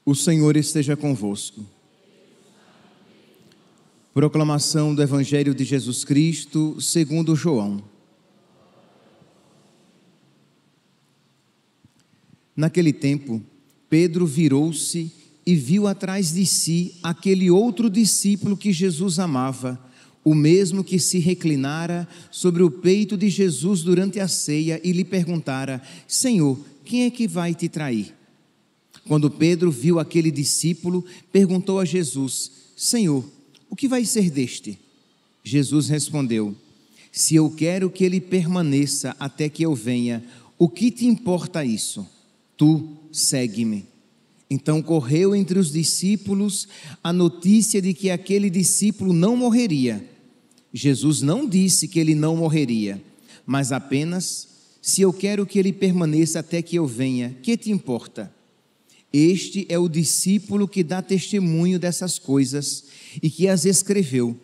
O Senhor esteja convosco. Proclamação do Evangelho de Jesus Cristo, segundo João. Naquele tempo, Pedro virou-se e viu atrás de si aquele outro discípulo que Jesus amava, o mesmo que se reclinara sobre o peito de Jesus durante a ceia e lhe perguntara: Senhor, quem é que vai te trair? Quando Pedro viu aquele discípulo, perguntou a Jesus: Senhor, o que vai ser deste? Jesus respondeu: Se eu quero que ele permaneça até que eu venha, o que te importa isso? Tu segue-me. Então correu entre os discípulos a notícia de que aquele discípulo não morreria. Jesus não disse que ele não morreria, mas apenas: se eu quero que ele permaneça até que eu venha, que te importa? Este é o discípulo que dá testemunho dessas coisas e que as escreveu,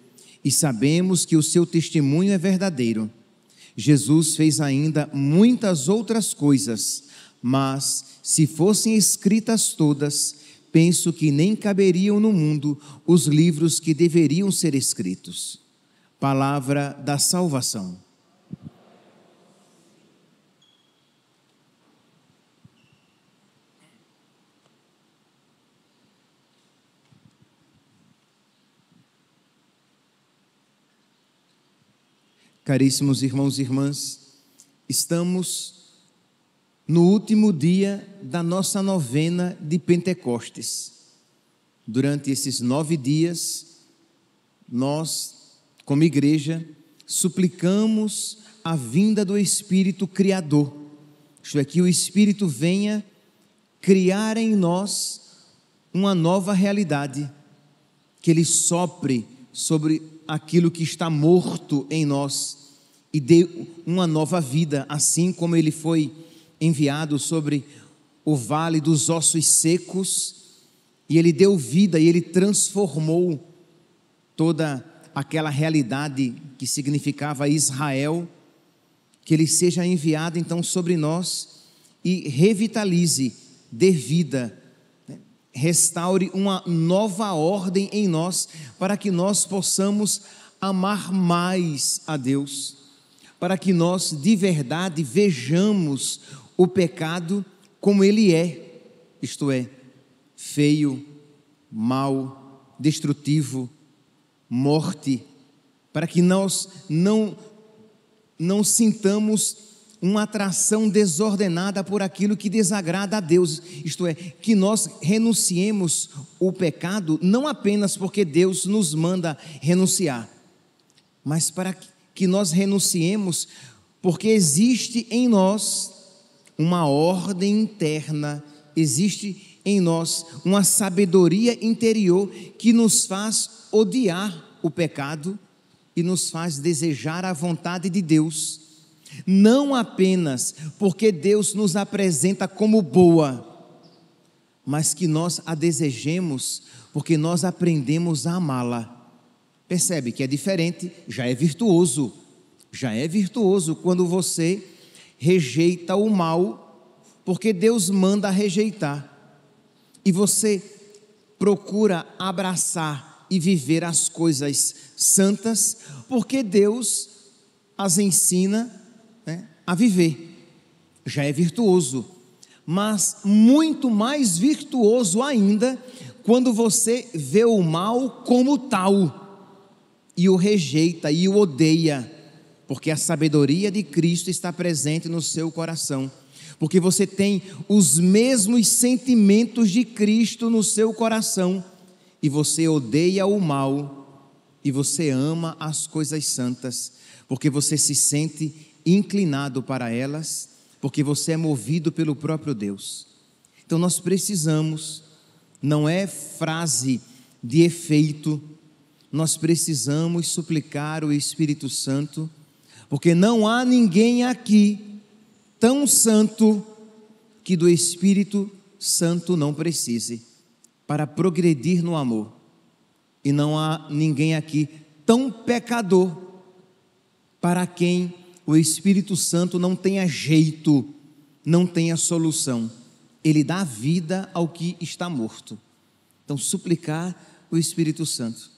e sabemos que o seu testemunho é verdadeiro. Jesus fez ainda muitas outras coisas, mas se fossem escritas todas, penso que nem caberiam no mundo os livros que deveriam ser escritos. Palavra da salvação. Caríssimos irmãos e irmãs, estamos no último dia da nossa novena de Pentecostes. Durante esses 9 dias, nós, como igreja, suplicamos a vinda do Espírito Criador, isto é, que o Espírito venha criar em nós uma nova realidade, que Ele sopre sobre aquilo que está morto em nós e dê uma nova vida, assim como Ele foi enviado sobre o vale dos ossos secos, e Ele deu vida e Ele transformou toda aquela realidade que significava Israel, que Ele seja enviado então sobre nós e revitalize, dê vida, restaure uma nova ordem em nós, para que nós possamos amar mais a Deus, para que nós de verdade vejamos o pecado como ele é, isto é, feio, mau, destrutivo, morte, para que nós não sintamos uma atração desordenada por aquilo que desagrada a Deus, isto é, que nós renunciemos o pecado, não apenas porque Deus nos manda renunciar, mas para que nós renunciemos porque existe em nós uma ordem interna, existe em nós uma sabedoria interior que nos faz odiar o pecado e nos faz desejar a vontade de Deus, não apenas porque Deus nos apresenta como boa, mas que nós a desejemos porque nós aprendemos a amá-la. Percebe que é diferente, já é virtuoso quando você rejeita o mal, porque Deus manda rejeitar, e você procura abraçar e viver as coisas santas, porque Deus as ensina, a viver. Já é virtuoso, mas muito mais virtuoso ainda quando você vê o mal como tal e o rejeita e o odeia, porque a sabedoria de Cristo está presente no seu coração, porque você tem os mesmos sentimentos de Cristo no seu coração, e você odeia o mal e você ama as coisas santas, porque você se sente inclinado para elas, porque você é movido pelo próprio Deus. Então nós precisamos, não é frase de efeito, nós precisamos suplicar o Espírito Santo, porque não há ninguém aqui tão santo que do Espírito Santo não precise para progredir no amor, e não há ninguém aqui tão pecador para quem o Espírito Santo não tenha jeito, não tenha solução. Ele dá vida ao que está morto. Então, suplicar o Espírito Santo.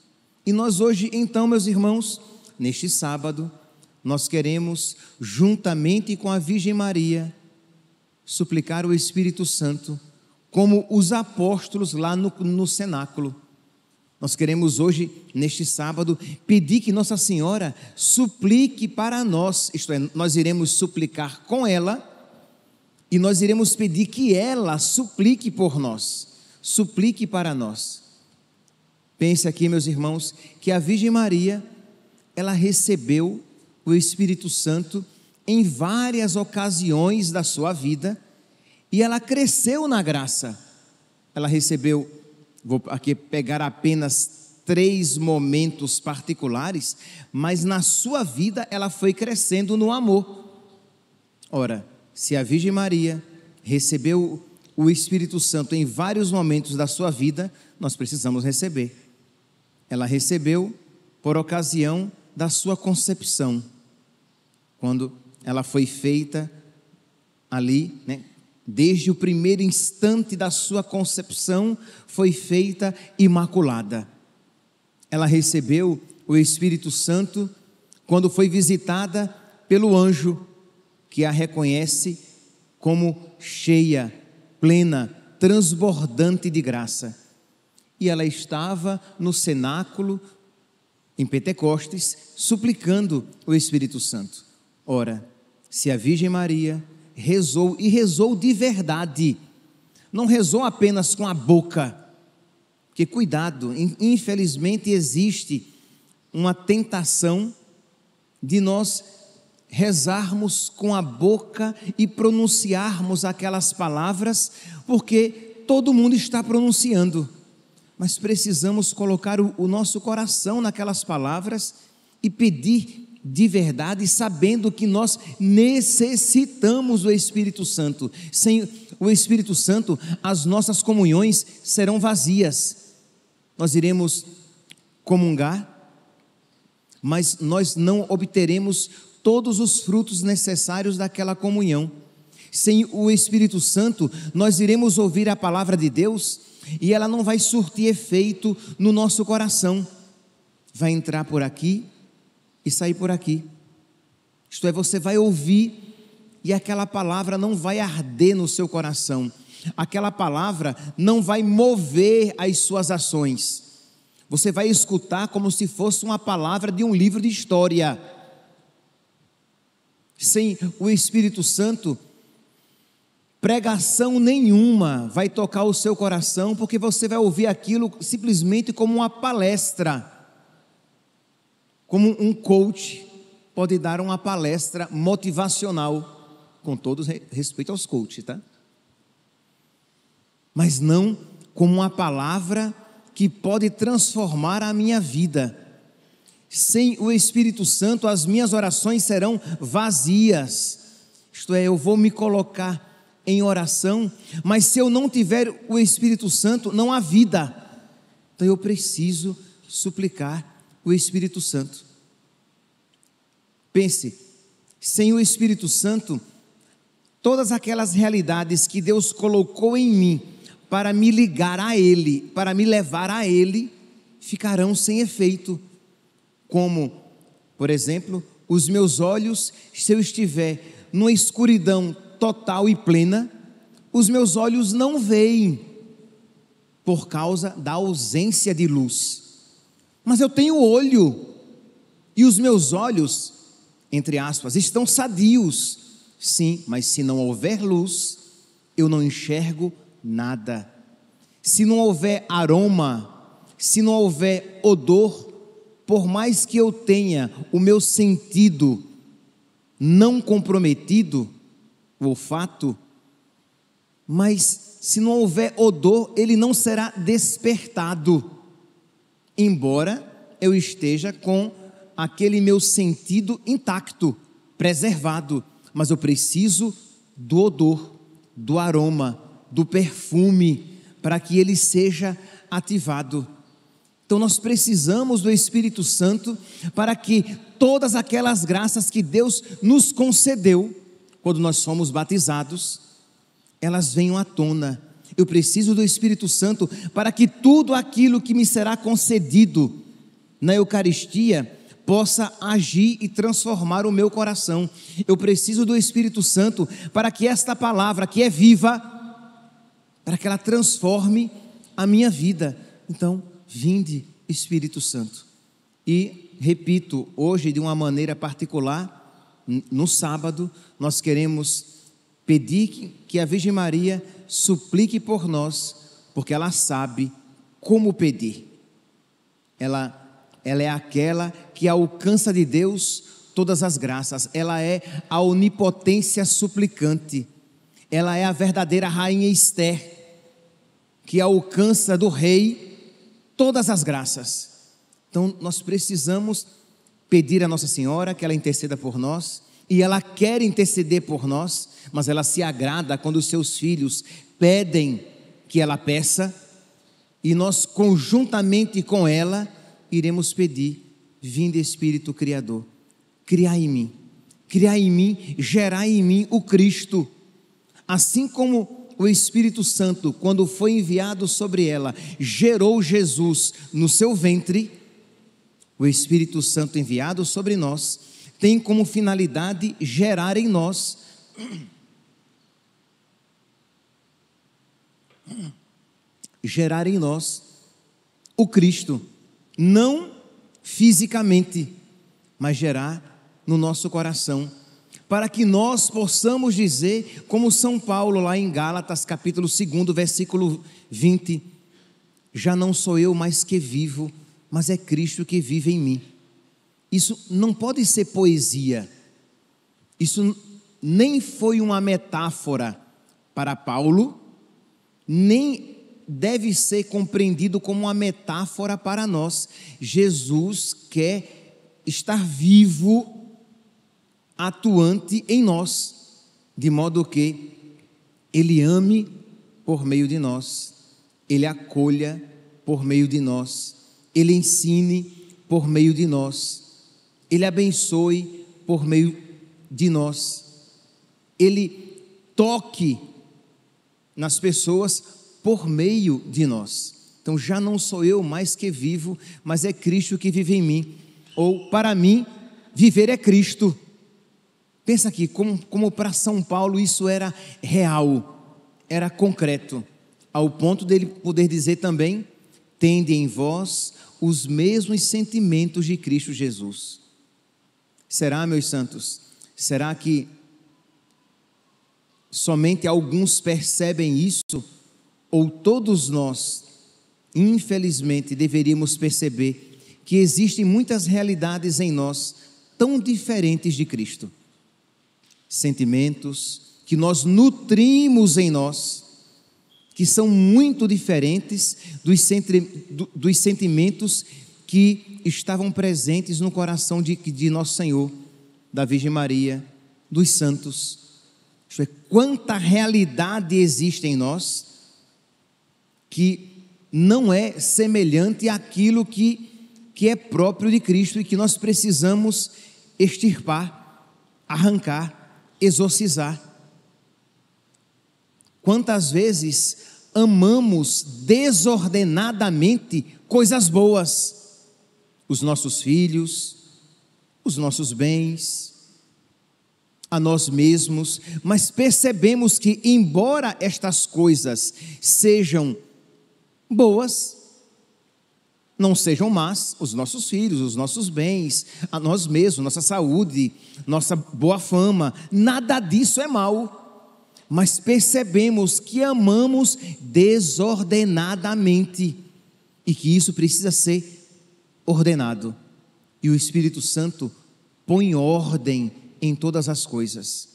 E nós hoje, então, meus irmãos, neste sábado, nós queremos, juntamente com a Virgem Maria, suplicar o Espírito Santo, como os apóstolos lá no cenáculo. Nós queremos hoje, neste sábado, pedir que Nossa Senhora suplique para nós, isto é, nós iremos suplicar com ela, e nós iremos pedir que ela suplique por nós, suplique para nós. Pense aqui, meus irmãos, que a Virgem Maria, ela recebeu o Espírito Santo em várias ocasiões da sua vida, e ela cresceu na graça. Ela recebeu, vou aqui pegar apenas 3 momentos particulares, mas na sua vida ela foi crescendo no amor. Ora, se a Virgem Maria recebeu o Espírito Santo em vários momentos da sua vida, nós precisamos receber. Ela recebeu por ocasião da sua concepção, quando ela foi feita ali, desde o primeiro instante da sua concepção, foi feita imaculada. Ela recebeu o Espírito Santo quando foi visitada pelo anjo, que a reconhece como cheia, plena, transbordante de graça. E ela estava no cenáculo, em Pentecostes, suplicando o Espírito Santo. Ora, se a Virgem Maria rezou, e rezou de verdade, não rezou apenas com a boca, porque cuidado, infelizmente existe uma tentação de nós rezarmos com a boca e pronunciarmos aquelas palavras, porque todo mundo está pronunciando, mas precisamos colocar o nosso coração naquelas palavras e pedir de verdade, sabendo que nós necessitamos do Espírito Santo. Sem o Espírito Santo, as nossas comunhões serão vazias. Nós iremos comungar, mas nós não obteremos todos os frutos necessários daquela comunhão. Sem o Espírito Santo, nós iremos ouvir a palavra de Deus e ela não vai surtir efeito no nosso coração. Vai entrar por aqui e sair por aqui. Isto é, você vai ouvir e aquela palavra não vai arder no seu coração. Aquela palavra não vai mover as suas ações. Você vai escutar como se fosse uma palavra de um livro de história. Sem o Espírito Santo, pregação nenhuma vai tocar o seu coração, porque você vai ouvir aquilo simplesmente como uma palestra, como um coach pode dar uma palestra motivacional, com todo respeito aos coaches, tá? Mas não como uma palavra que pode transformar a minha vida. Sem o Espírito Santo, as minhas orações serão vazias. Isto é, eu vou me colocar em oração, mas se eu não tiver o Espírito Santo, não há vida. Então eu preciso suplicar o Espírito Santo. Pense, sem o Espírito Santo, todas aquelas realidades que Deus colocou em mim para me ligar a Ele, para me levar a Ele, ficarão sem efeito. Como, por exemplo, os meus olhos, se eu estiver numa escuridão total e plena, os meus olhos não veem, por causa da ausência de luz. Mas eu tenho olho, e os meus olhos, entre aspas, estão sadios. Sim, mas se não houver luz, eu não enxergo nada. Se não houver aroma, se não houver odor, por mais que eu tenha o meu sentido não comprometido, o olfato, mas se não houver odor, ele não será despertado, embora eu esteja com aquele meu sentido intacto, preservado, mas eu preciso do odor, do aroma, do perfume, para que ele seja ativado. Então nós precisamos do Espírito Santo para que todas aquelas graças que Deus nos concedeu quando nós somos batizados, elas venham à tona. Eu preciso do Espírito Santo para que tudo aquilo que me será concedido na Eucaristia possa agir e transformar o meu coração. Eu preciso do Espírito Santo para que esta palavra, que é viva, para que ela transforme a minha vida. Então, vinde, Espírito Santo. E, repito, hoje de uma maneira particular, no sábado, nós queremos pedir que a Virgem Maria suplique por nós, porque ela sabe como pedir. Ela é aquela que alcança de Deus todas as graças. Ela é a onipotência suplicante. Ela é a verdadeira rainha Esther, que alcança do rei todas as graças. Então nós precisamos pedir a Nossa Senhora que ela interceda por nós, e ela quer interceder por nós, mas ela se agrada quando os seus filhos pedem que ela peça, e nós conjuntamente com ela iremos pedir: vinde Espírito Criador, criai em mim, gerai em mim o Cristo. Assim como o Espírito Santo, quando foi enviado sobre ela, gerou Jesus no seu ventre, o Espírito Santo enviado sobre nós tem como finalidade gerar em nós o Cristo, não fisicamente, mas gerar no nosso coração, para que nós possamos dizer, como São Paulo lá em Gálatas capítulo 2, versículo 20, já não sou eu mais que vivo, mas é Cristo que vive em mim. Isso não pode ser poesia, isso nem foi uma metáfora para Paulo, nem deve ser compreendido como uma metáfora para nós. Jesus quer estar vivo, atuante em nós, de modo que Ele ame por meio de nós, Ele acolha por meio de nós, Ele ensine por meio de nós, Ele abençoe por meio de nós, Ele toque nas pessoas por meio de nós. Então já não sou eu mais que vivo, mas é Cristo que vive em mim. Ou para mim, viver é Cristo. Pensa aqui, como para São Paulo isso era real, era concreto, ao ponto dele poder dizer também: tende em vós os mesmos sentimentos de Cristo Jesus. Será, meus santos? Será que somente alguns percebem isso? Ou todos nós, infelizmente, deveríamos perceber que existem muitas realidades em nós tão diferentes de Cristo? Sentimentos que nós nutrimos em nós, que são muito diferentes dos sentimentos que estavam presentes no coração de Nosso Senhor, da Virgem Maria, dos santos. Isto é, quanta realidade existe em nós que não é semelhante àquilo que é próprio de Cristo e que nós precisamos extirpar, arrancar, exorcizar. Quantas vezes amamos desordenadamente coisas boas, os nossos filhos, os nossos bens, a nós mesmos, mas percebemos que, embora estas coisas sejam boas, não sejam más, os nossos filhos, os nossos bens, a nós mesmos, nossa saúde, nossa boa fama, nada disso é mal, mas percebemos que amamos desordenadamente e que isso precisa ser ordenado, e o Espírito Santo põe ordem em todas as coisas.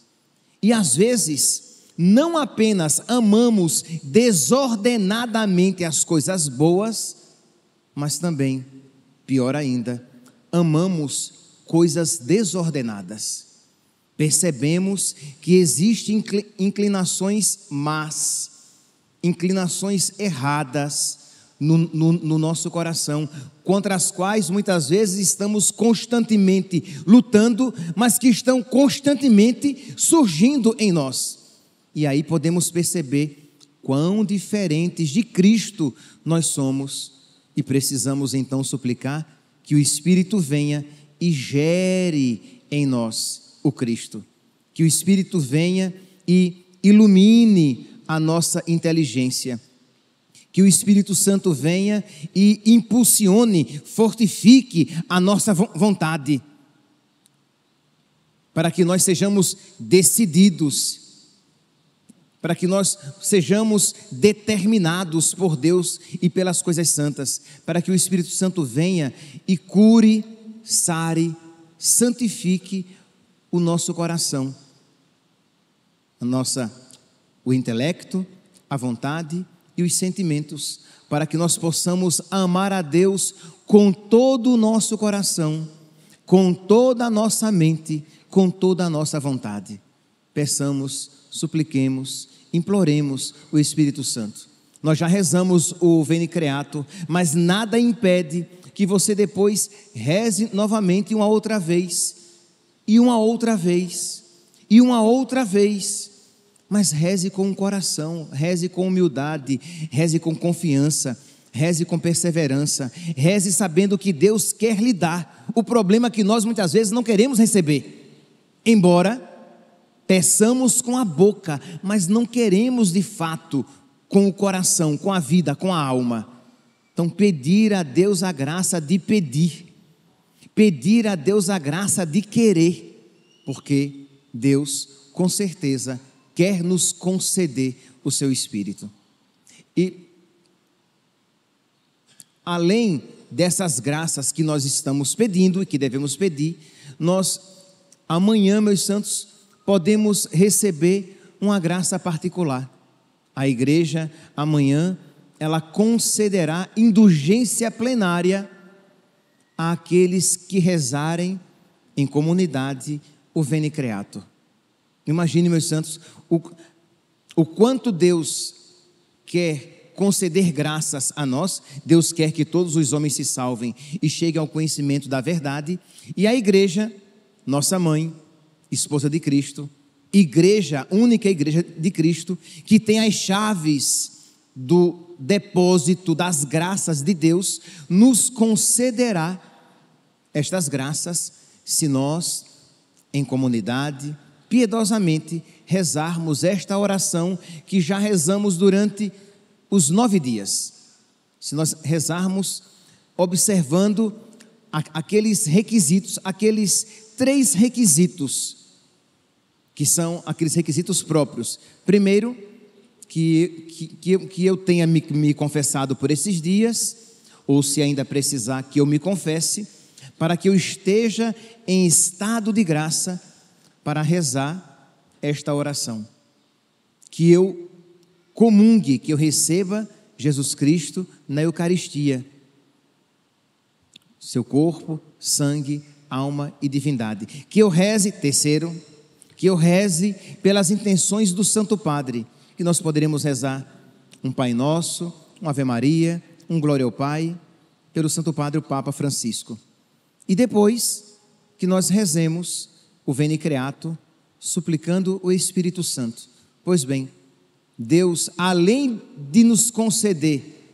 E às vezes não apenas amamos desordenadamente as coisas boas, mas também, pior ainda, amamos coisas desordenadas. Percebemos que existem inclinações más, inclinações erradas no nosso coração, contra as quais muitas vezes estamos constantemente lutando, mas que estão constantemente surgindo em nós. E aí podemos perceber quão diferentes de Cristo nós somos e precisamos então suplicar que o Espírito venha e gere em nós o Cristo. Que o Espírito venha e ilumine a nossa inteligência. Que o Espírito Santo venha e impulsione, fortifique a nossa vontade, para que nós sejamos decididos, para que nós sejamos determinados por Deus e pelas coisas santas, para que o Espírito Santo venha e cure, sare, santifique o nosso coração, o intelecto, a vontade e os sentimentos, para que nós possamos amar a Deus com todo o nosso coração, com toda a nossa mente, com toda a nossa vontade. Peçamos, supliquemos, imploremos o Espírito Santo. Nós já rezamos o Veni Creator, mas nada impede que você depois reze novamente uma outra vez, e uma outra vez, e uma outra vez, mas reze com o coração, reze com humildade, reze com confiança, reze com perseverança, reze sabendo que Deus quer lhe dar o problema que nós muitas vezes não queremos receber, embora peçamos com a boca, mas não queremos de fato com o coração, com a vida, com a alma. Então pedir a Deus a graça de pedir, pedir a Deus a graça de querer, porque Deus com certeza quer nos conceder o seu Espírito. E além dessas graças que nós estamos pedindo e que devemos pedir, nós amanhã, meus santos, podemos receber uma graça particular. A igreja amanhã, ela concederá indulgência plenária àqueles que rezarem em comunidade o Veni Creator. Imagine, meus santos, o quanto Deus quer conceder graças a nós. Deus quer que todos os homens se salvem e cheguem ao conhecimento da verdade. E a igreja, nossa mãe, esposa de Cristo, igreja, única igreja de Cristo, que tem as chaves do depósito das graças de Deus, nos concederá estas graças se nós, em comunidade, piedosamente rezarmos esta oração que já rezamos durante os 9 dias. Se nós rezarmos observando aqueles requisitos, aqueles 3 requisitos, que são aqueles requisitos próprios. Primeiro, que eu tenha me confessado por esses dias, ou se ainda precisar que eu me confesse, para que eu esteja em estado de graça para rezar esta oração. Que eu comungue, que eu receba Jesus Cristo na Eucaristia, seu corpo, sangue, alma e divindade. Que eu reze, terceiro, que eu reze pelas intenções do Santo Padre, que nós poderemos rezar um Pai Nosso, um Ave Maria, um Glória ao Pai, pelo Santo Padre, o Papa Francisco. E depois que nós rezemos o Veni Creator, suplicando o Espírito Santo. Pois bem, Deus, além de nos conceder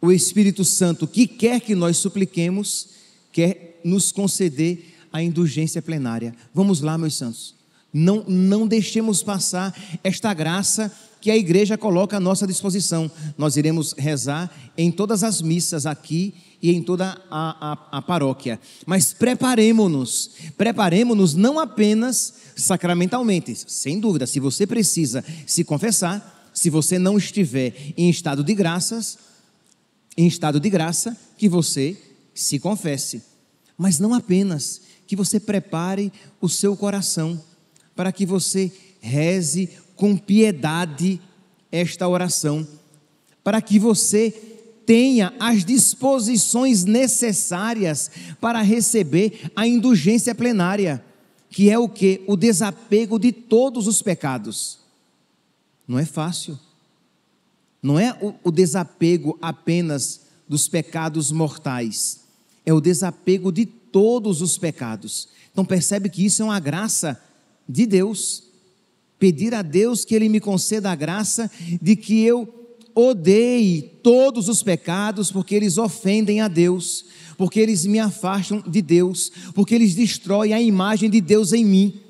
o Espírito Santo que quer que nós supliquemos, quer nos conceder a indulgência plenária. Vamos lá, meus santos. Não deixemos passar esta graça que a igreja coloca à nossa disposição. Nós iremos rezar em todas as missas aqui e em toda a paróquia. Mas preparemo-nos não apenas sacramentalmente. Sem dúvida, se você precisa se confessar, se você não estiver em estado de graça, que você se confesse. Mas não apenas, que você prepare o seu coração para que você reze com piedade esta oração, para que você tenha as disposições necessárias para receber a indulgência plenária, que é o quê? O desapego de todos os pecados. Não é fácil. Não é o desapego apenas dos pecados mortais, é o desapego de todos os pecados. Então percebe que isso é uma graça de Deus. pedir a Deus que Ele me conceda a graça de que eu odeie todos os pecados, porque eles ofendem a Deus, porque eles me afastam de Deus, porque eles destroem a imagem de Deus em mim.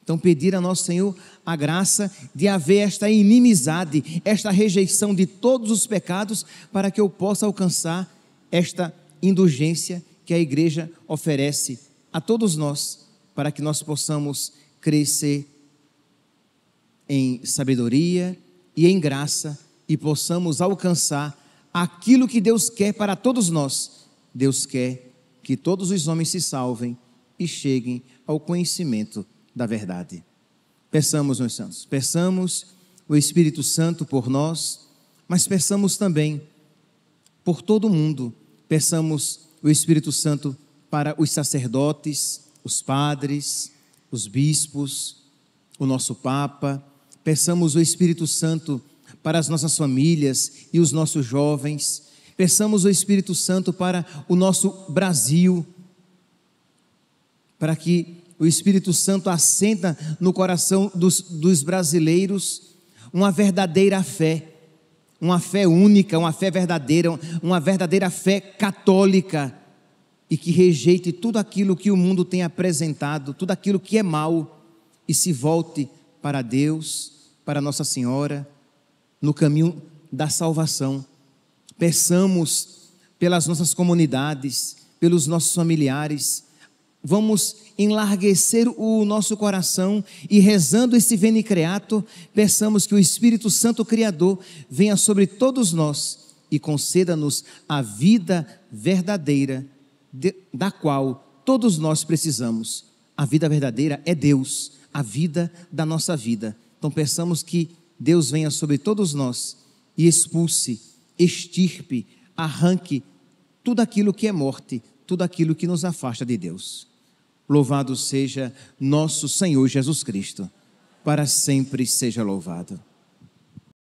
Então pedir a nosso Senhor a graça de haver esta inimizade, esta rejeição de todos os pecados, para que eu possa alcançar esta indulgência que a igreja oferece a todos nós, para que nós possamos crescer em sabedoria e em graça, e possamos alcançar aquilo que Deus quer para todos nós. Deus quer que todos os homens se salvem e cheguem ao conhecimento da verdade. Peçamos, meus santos, peçamos o Espírito Santo por nós, mas peçamos também por todo mundo. Peçamos o Espírito Santo para os sacerdotes, os padres, os bispos, o nosso Papa. Peçamos o Espírito Santo para as nossas famílias e os nossos jovens. Peçamos o Espírito Santo para o nosso Brasil, para que o Espírito Santo assenta no coração dos brasileiros uma verdadeira fé, uma fé única, uma fé verdadeira, uma verdadeira fé católica, e que rejeite tudo aquilo que o mundo tem apresentado, tudo aquilo que é mal, e se volte para Deus, para Nossa Senhora, no caminho da salvação. Peçamos pelas nossas comunidades, pelos nossos familiares. Vamos enlarguecer o nosso coração e, rezando esse Veni Creator, peçamos que o Espírito Santo Criador venha sobre todos nós e conceda-nos a vida verdadeira da qual todos nós precisamos. A vida verdadeira é Deus, a vida da nossa vida. Então peçamos que Deus venha sobre todos nós e expulse, extirpe, arranque tudo aquilo que é morte, tudo aquilo que nos afasta de Deus. Louvado seja nosso Senhor Jesus Cristo, para sempre seja louvado.